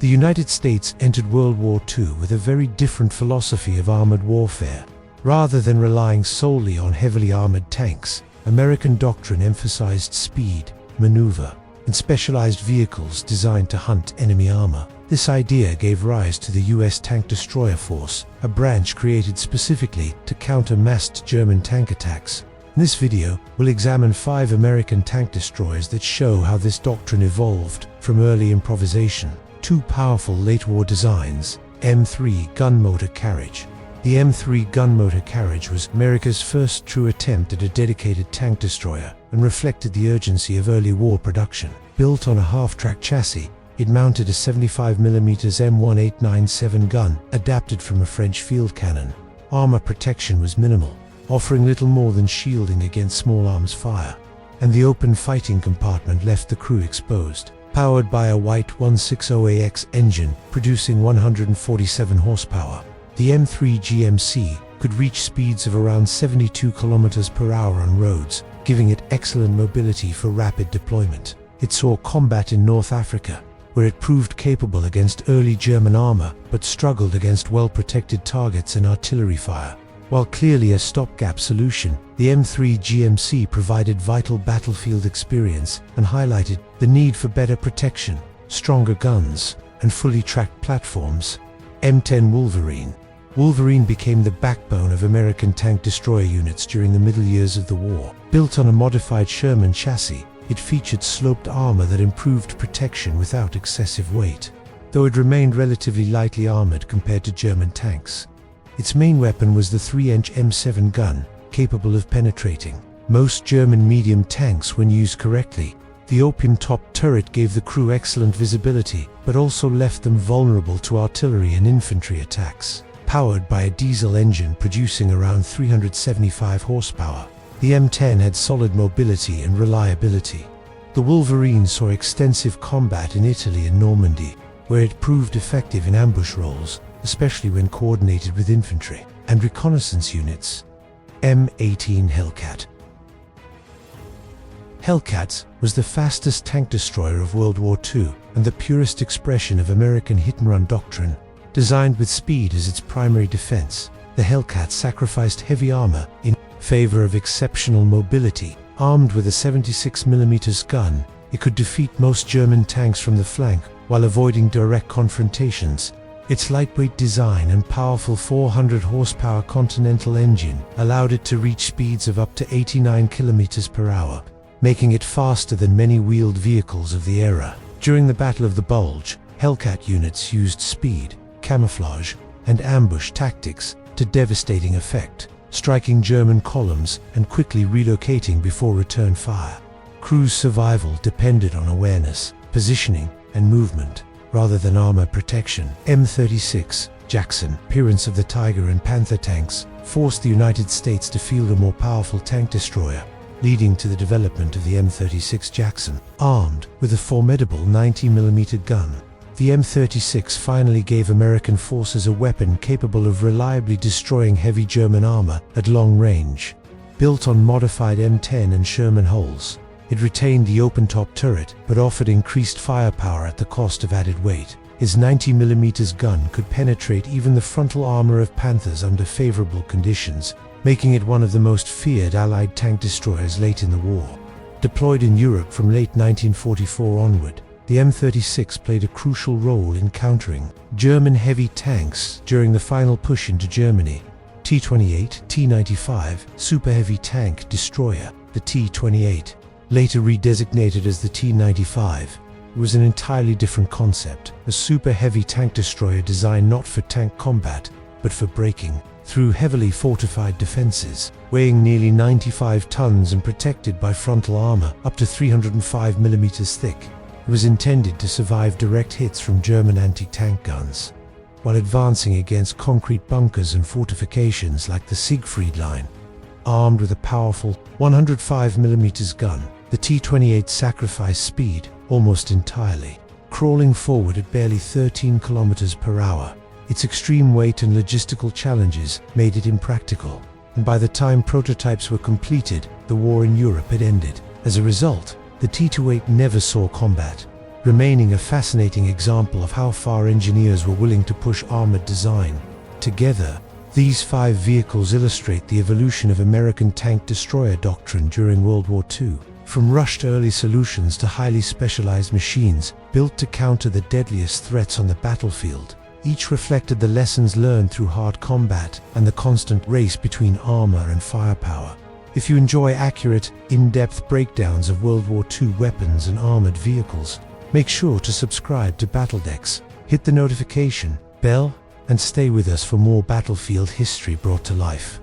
The United States entered World War II with a very different philosophy of armored warfare. Rather than relying solely on heavily armored tanks, American doctrine emphasized speed, maneuver, and specialized vehicles designed to hunt enemy armor. This idea gave rise to the U.S. Tank Destroyer Force, a branch created specifically to counter massed German tank attacks. In this video, we'll examine 5 American tank destroyers that show how this doctrine evolved from early improvisation. 2 powerful late-war designs. M3 Gun Motor Carriage. The M3 Gun Motor Carriage was America's first true attempt at a dedicated tank destroyer and reflected the urgency of early war production. Built on a half-track chassis, it mounted a 75mm M1897 gun adapted from a French field cannon. Armor protection was minimal, offering little more than shielding against small arms fire, and the open fighting compartment left the crew exposed. Powered by a white 160AX engine producing 147 horsepower, the M3 GMC could reach speeds of around 72 km per hour on roads, giving it excellent mobility for rapid deployment. It saw combat in North Africa, where it proved capable against early German armor but struggled against well-protected targets and artillery fire. While clearly a stopgap solution, the M3 GMC provided vital battlefield experience and highlighted the need for better protection, stronger guns, and fully tracked platforms. M10 Wolverine. Wolverine became the backbone of American tank destroyer units during the middle years of the war. Built on a modified Sherman chassis, it featured sloped armor that improved protection without excessive weight, though it remained relatively lightly armored compared to German tanks. Its main weapon was the 3-inch M7 gun, capable of penetrating most German medium tanks when used correctly. The opium-topped turret gave the crew excellent visibility, but also left them vulnerable to artillery and infantry attacks. Powered by a diesel engine producing around 375 horsepower, the M10 had solid mobility and reliability. The Wolverine saw extensive combat in Italy and Normandy, where it proved effective in ambush roles, especially when coordinated with infantry and reconnaissance units. M18 Hellcat. Hellcat was the fastest tank destroyer of World War II and the purest expression of American hit-and-run doctrine. Designed with speed as its primary defense, the Hellcat sacrificed heavy armor in favor of exceptional mobility. Armed with a 76mm gun, it could defeat most German tanks from the flank while avoiding direct confrontations. Its lightweight design and powerful 400 horsepower Continental engine allowed it to reach speeds of up to 89 km per hour, making it faster than many wheeled vehicles of the era. During the Battle of the Bulge, Hellcat units used speed, camouflage, and ambush tactics to devastating effect, striking German columns and quickly relocating before return fire. Crews' survival depended on awareness, positioning, and movement, rather than armor protection. M36 Jackson. Appearance of the Tiger and Panther tanks forced the United States to field a more powerful tank destroyer, leading to the development of the M36 Jackson. Armed with a formidable 90mm gun, the M36 finally gave American forces a weapon capable of reliably destroying heavy German armor at long range. Built on modified M10 and Sherman hulls, it retained the open-top turret but offered increased firepower at the cost of added weight. Its 90mm gun could penetrate even the frontal armor of Panthers under favorable conditions, making it one of the most feared Allied tank destroyers late in the war. Deployed in Europe from late 1944 onward, the M36 played a crucial role in countering German heavy tanks during the final push into Germany. T-28, T-95 Super Heavy Tank Destroyer. The T-28, later redesignated as the T-95, was an entirely different concept, a super heavy tank destroyer designed not for tank combat, but for breaking through heavily fortified defenses. Weighing nearly 95 tons and protected by frontal armor up to 305mm thick, it was intended to survive direct hits from German anti-tank guns, while advancing against concrete bunkers and fortifications like the Siegfried Line. Armed with a powerful 105mm gun, the T-28 sacrificed speed almost entirely, crawling forward at barely 13 km per hour. Its extreme weight and logistical challenges made it impractical, and by the time prototypes were completed, the war in Europe had ended. As a result, the T-28 never saw combat, remaining a fascinating example of how far engineers were willing to push armored design. Together, these 5 vehicles illustrate the evolution of American tank destroyer doctrine during World War II. From rushed early solutions to highly specialized machines built to counter the deadliest threats on the battlefield, each reflected the lessons learned through hard combat and the constant race between armor and firepower. If you enjoy accurate, in-depth breakdowns of World War II weapons and armored vehicles, make sure to subscribe to BattleDecks, hit the notification bell, and stay with us for more battlefield history brought to life.